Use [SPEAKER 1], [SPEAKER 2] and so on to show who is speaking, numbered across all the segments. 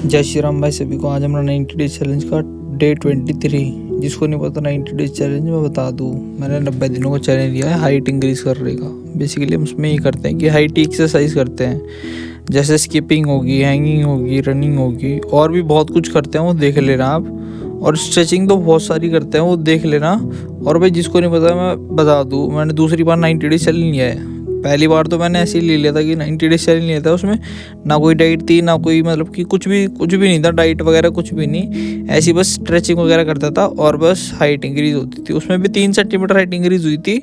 [SPEAKER 1] जय श्री राम भाई सभी को। आज हमारा 90 डेज चैलेंज का डे 23। जिसको नहीं पता 90 डेज चैलेंज मैं बता दूँ, मैंने 90 दिनों का चैलेंज लिया है हाइट इंक्रीज़ करने का। बेसिकली हम उसमें ये करते हैं कि हाइट एक्सरसाइज करते हैं, जैसे स्किपिंग होगी, हैंगिंग होगी, रनिंग होगी, और भी बहुत कुछ करते हैं, वो देख लेना आप। और स्ट्रेचिंग तो बहुत सारी करते हैं, वो देख लेना। और भाई जिसको नहीं पता मैं बता दूँ, मैंने दूसरी बार 90 डेज चैलेंज लिया है। पहली बार तो मैंने ऐसे ही ले लिया था कि 90 डेज चैलेंज लिया था, उसमें ना कोई डाइट थी, ना कोई मतलब कि कुछ भी नहीं था, डाइट वगैरह कुछ भी नहीं। ऐसी बस स्ट्रेचिंग वगैरह करता था और बस हाइट इंक्रीज़ होती थी। उसमें भी 3 सेंटीमीटर हाइट इंक्रीज़ हुई थी।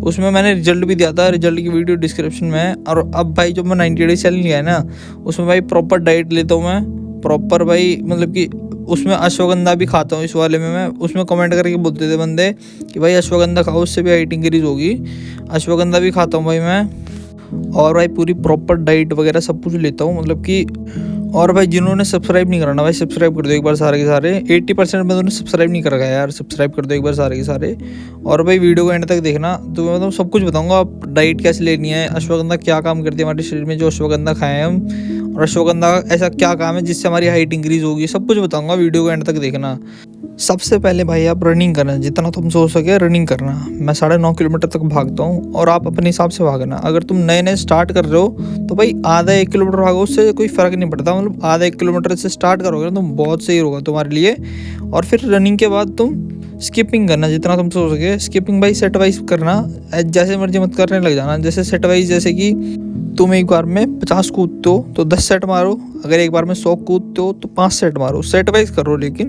[SPEAKER 1] उसमें मैंने रिजल्ट भी दिया था, रिजल्ट की वीडियो डिस्क्रिप्शन में है। और अब भाई जब मैं 90 डेज चैलेंज लिया है ना, उसमें भाई प्रॉपर डाइट लेता हूँ मैं, प्रॉपर भाई मतलब कि उसमें अश्वगंधा भी खाता हूँ। इस वाले में मैं उसमें कमेंट करके बोलते थे बंदे कि भाई अश्वगंधा खाओ, उससे भी हाइट इंक्रीज़ होगी। अश्वगंधा भी खाता हूँ भाई मैं। और भाई पूरी प्रॉपर डाइट वगैरह सब कुछ लेता हूँ मतलब कि। और भाई जिन्होंने सब्सक्राइब नहीं करना भाई सब्सक्राइब कर दो एक बार सारे के सारे। 80% में उन्होंने सब्सक्राइब नहीं कर रखा है यार, सब्सक्राइब कर दो एक बार सारे के सारे। और भाई वीडियो को एंड तक देखना, तो मैं मतलब सब कुछ बताऊंगा आप डाइट कैसे लेनी है, अश्वगंधा क्या काम करती है हमारे शरीर में, जो अश्वगंधा खाएं हम, और अश्वगंधा ऐसा क्या काम है जिससे हमारी हाइट इंक्रीज़ होगी, सब कुछ बताऊंगा, वीडियो को एंड तक देखना। सबसे पहले भाई आप रनिंग करना, जितना तुम सो सके रनिंग करना। मैं 9.5 किलोमीटर तक भागता हूँ, और आप अपने हिसाब से भागना। अगर तुम नए नए स्टार्ट कर रहे हो तो भाई आधा 1 किलोमीटर भागो, उससे कोई फ़र्क नहीं पड़ता। मतलब आधा 1 किलोमीटर से स्टार्ट करोगे ना तुम, बहुत सही होगा तुम्हारे लिए। और फिर रनिंग के बाद तुम स्किपिंग करना, जितना तुम सो सके। स्किपिंग भाई सेट वाइज करना, जैसे मर्जी मत करने लग जाना। जैसे सेट वाइज, जैसे कि तुम एक बार में 50 कूदते हो तो 10 सेट मारो, अगर एक बार में 100 कूदते हो तो 5 सेट मारो। सेट वाइज करो, लेकिन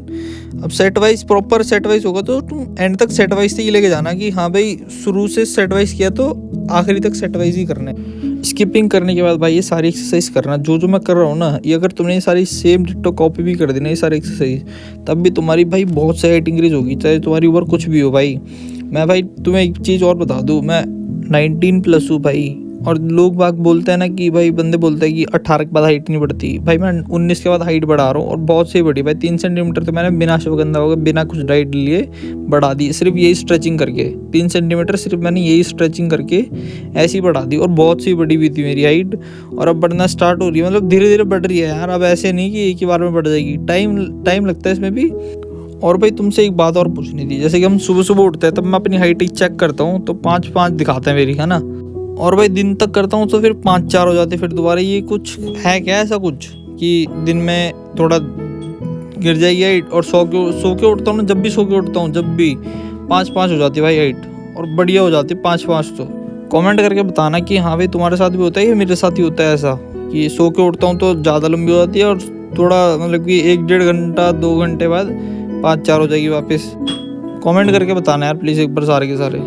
[SPEAKER 1] अब set wise proper set wise होगा तो तुम एंड तक सेट वाइज से ही लेके जाना कि हाँ भाई शुरू से सेट वाइज किया तो आखिरी तक सेट वाइज ही करना है। स्किपिंग करने के बाद भाई ये सारी एक्सरसाइज करना, जो मैं कर रहा हूँ ना, ये अगर तुमने ये सारी सेम डिट्टो कॉपी भी कर देना ये सारी एक्सरसाइज, तब भी तुम्हारी भाई बहुत सही हाइट इंक्रीज होगी, चाहे तुम्हारी उम्र कुछ भी हो भाई। मैं भाई तुम्हें एक चीज़ और बता दूँ, मैं 19+ हूँ भाई। और लोग बाग बोलते हैं ना कि भाई बंदे बोलते हैं कि 18 के बाद हाइट नहीं बढ़ती, भाई मैं 19 के बाद हाइट बढ़ा रहा हूँ, और बहुत सही बढ़ी भाई। 3 सेंटीमीटर तो मैंने बिना अश्वगंधा होगा, बिना कुछ डाइट लिए बढ़ा दी, सिर्फ यही स्ट्रेचिंग करके। 3 सेंटीमीटर सिर्फ मैंने यही स्ट्रेचिंग करके ऐसी बढ़ा दी, और बहुत सी बढ़ी हुई थी मेरी हाइट। और अब बढ़ना स्टार्ट हो रही है, मतलब धीरे धीरे बढ़ रही है यार। अब ऐसे नहीं कि एक ही बार में बढ़ जाएगी, टाइम लगता है इसमें भी। और भाई तुमसे एक बात और पूछनी थी, जैसे कि हम सुबह सुबह उठते हैं तब मैं अपनी हाइट चेक करता हूँ तो 5-5 दिखाते हैं मेरी, है ना। और भाई दिन तक करता हूँ तो फिर 5-4 हो जाते, फिर दोबारा। ये कुछ है क्या ऐसा कुछ कि दिन में थोड़ा गिर जाएगी हाइट, और सो के उठता हूँ ना, जब भी सो के उठता हूँ जब भी 5-5 हो जाती है भाई हाइट, और बढ़िया हो जाती है 5-5। तो कमेंट करके बताना कि हाँ भाई तुम्हारे साथ भी होता है या मेरे साथ ही होता है ऐसा, कि सो के उठता हूँ तो ज़्यादा लंबी हो जाती है, और थोड़ा मतलब कि 1-1.5 घंटा 2 घंटे बाद 5-4 हो जाएगी वापस। कमेंट करके बताना यार प्लीज़ एक बार सारे के सारे।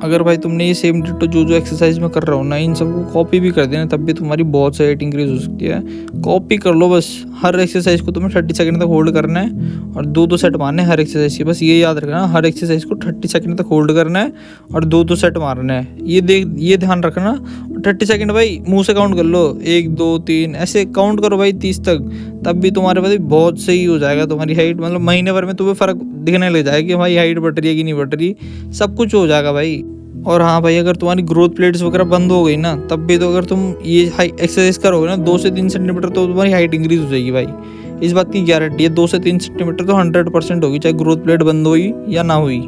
[SPEAKER 1] अगर भाई तुमने ये सेम डिटो जो एक्सरसाइज में कर रहा हूँ ना, इन सबको कॉपी भी कर देना, तब भी तुम्हारी बहुत सारी हाइट इंक्रीज हो सकती है। कॉपी कर लो बस। हर एक्सरसाइज को तुम्हें 30 सेकंड तक होल्ड करना है, और 2-2 सेट मारने हैं हर एक्सरसाइज के। बस ये याद रखना, हर एक्सरसाइज को 30 सेकंड तक होल्ड करना है और 2-2 सेट मारना है। ये ध्यान रखना। 30 सेकंड भाई मुँह से काउंट कर लो, 1 2 3 ऐसे काउंट करो भाई 30 तक, तब भी तुम्हारे पास बहुत सही हो जाएगा तुम्हारी हाइट। मतलब महीने भर में तुम्हें फ़र्क दिखने लग जाएगा कि भाई हाइट बढ़ रही है कि नहीं बढ़ रही, सब कुछ हो जाएगा भाई। और हाँ भाई, अगर तुम्हारी ग्रोथ प्लेट्स वगैरह बंद हो गई ना, तब भी तो अगर तुम ये हाई एक्सरसाइज करोगे ना 2 से 3 सेंटीमीटर, तो तुम्हारी हाइट इंक्रीज हो जाएगी भाई। इस बात की गारंटी है, 2 से 3 सेंटीमीटर तो 100% होगी, चाहे ग्रोथ प्लेट बंद हुई या ना हुई।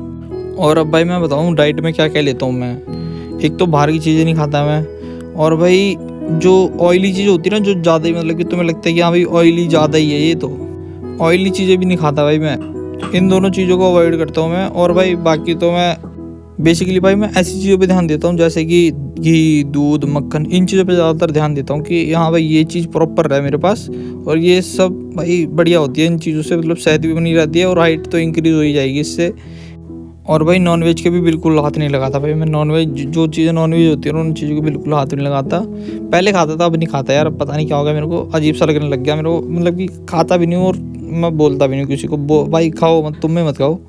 [SPEAKER 1] और अब भाई मैं बताऊँ डाइट में क्या क्या लेता हूँ मैं। एक तो बाहर की चीज़ें नहीं खाता मैं, और भाई जो ऑयली चीज़ होती है ना, जो ज़्यादा ही मतलब कि तुम्हें लगता है कि हाँ भाई ऑयली ज़्यादा ही है, ये तो ऑयली चीज़ें भी नहीं खाता भाई मैं। इन दोनों चीज़ों को अवॉइड करता हूँ मैं। और भाई बाकी तो मैं बेसिकली भाई मैं ऐसी चीज़ों पे ध्यान देता हूँ, जैसे कि घी, दूध, मक्खन, इन चीज़ों पे ज़्यादातर ध्यान देता हूँ कि यहाँ भाई ये चीज़ प्रॉपर रहे मेरे पास, और ये सब भाई बढ़िया होती है। इन चीज़ों से मतलब सेहत भी बनी रहती है, और हाइट तो इंक्रीज़ हो ही जाएगी इससे। और भाई नॉनवेज के भी बिल्कुल हाथ नहीं लगाता भाई मैं। नॉनवेज जो चीज़ें नॉनवेज होती है उन चीज़ों को बिल्कुल हाथ नहीं लगाता। पहले खाता था, अब नहीं खाता यार, पता नहीं क्या हो गया, मेरे को अजीब सा लगने लग गया मेरे को। मतलब कि खाता भी नहीं हूँ, और मैं बोलता भी नहीं किसी को भाई खाओ मत, तुम में मत खाओ।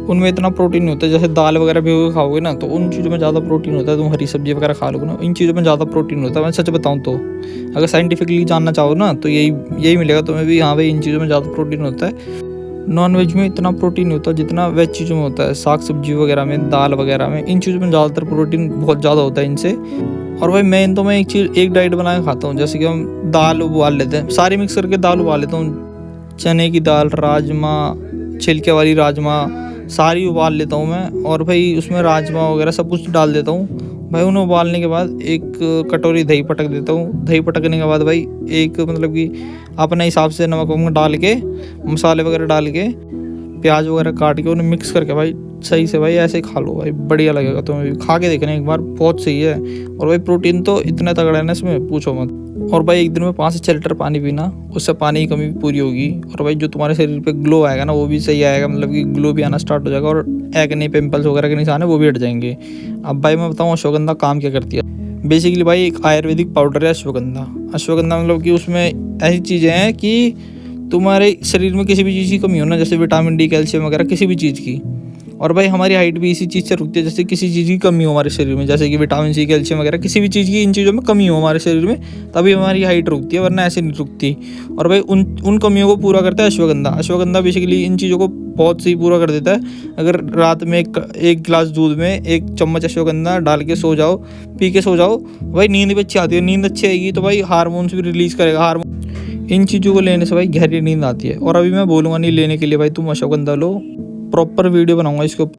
[SPEAKER 1] उनमें इतना प्रोटीन नहीं होता। जैसे दाल वगैरह भी खाओगे ना, तो उन चीज़ों में ज़्यादा प्रोटीन होता है। तुम हरी सब्जी वगैरह खा लोगे ना, इन चीज़ों में ज़्यादा प्रोटीन होता है। मैं सच बताऊँ तो, अगर साइंटिफिकली जानना चाहो ना, तो यही मिलेगा तुम्हें भी, हाँ भाई इन चीज़ों में ज़्यादा प्रोटीन होता है। नॉन वेज में इतना प्रोटीन नहीं होता जितना वेज चीज़ों में होता है, साग सब्जी वगैरह में, दाल वगैरह में, इन चीज़ों में ज़्यादातर प्रोटीन बहुत ज़्यादा होता है इनसे। और भाई मैं एक डाइट बना के खाता हूँ, जैसे कि हम दाल उबाल लेते हैं, सारी मिक्स करके दाल उबाल लेता हूँ, चने की दाल, राजमा, छिलके वाली राजमा, सारी उबाल लेता हूँ मैं। और भाई उसमें राजमा वगैरह सब कुछ डाल देता हूँ भाई। उन्हें उबालने के बाद एक कटोरी दही पटक देता हूँ। दही पटकने के बाद भाई एक मतलब कि अपने हिसाब से नमक वमक डाल के, मसाले वगैरह डाल के, प्याज वगैरह काट के उन्हें मिक्स करके भाई सही से भाई ऐसे खा लो भाई, बढ़िया लगेगा। तुम्हें भी खा के देखना एक बार, बहुत सही है। और भाई प्रोटीन तो इतना तगड़ा है ना इसमें, पूछो मत। और भाई एक दिन में 5 से 6 लीटर पानी पीना, उससे पानी की कमी भी पूरी होगी। और भाई जो तुम्हारे शरीर पे ग्लो आएगा ना, वो भी सही आएगा, मतलब कि ग्लो भी आना स्टार्ट हो जाएगा। और एक्ने, पिंपल्स वगैरह के निशान है वो भी हट जाएंगे। अब भाई मैं बताऊँ अश्वगंधा काम क्या करती है। बेसिकली भाई एक आयुर्वेदिक पाउडर है अश्वगंधा। अश्वगंधा मतलब कि उसमें ऐसी चीज़ें हैं कि तुम्हारे शरीर में किसी भी चीज़ की कमी हो ना, जैसे विटामिन डी, कैल्शियम वगैरह, किसी भी चीज़ की। और भाई हमारी हाइट भी इसी चीज़ से रुकती है, जैसे किसी चीज़ की कमी हो हमारे शरीर में, जैसे कि विटामिन सी, कैल्शियम वगैरह, किसी भी चीज़ की इन चीज़ों में कमी हो हमारे शरीर में, तभी हमारी हाइट रुकती है, वरना ऐसे नहीं रुकती। और भाई उन कमियों को पूरा करता है अश्वगंधा। अश्वगंधा बेसिकली इन चीज़ों को बहुत सही पूरा कर देता है। अगर रात में एक गिलास दूध में 1 चम्मच अश्वगंधा डाल के सो जाओ, पी के सो जाओ, भाई नींद भी अच्छी आती है। नींद अच्छी आएगी तो भाई हार्मोन्स भी रिलीज़ करेगा। हार्मोन, इन चीज़ों को लेने से भाई गहरी नींद आती है। और अभी मैं बोलूँगा नहीं लेने के लिए भाई तुम अश्वगंधा लो, प्रॉपर वीडियो बनाऊंगा इसके ऊपर।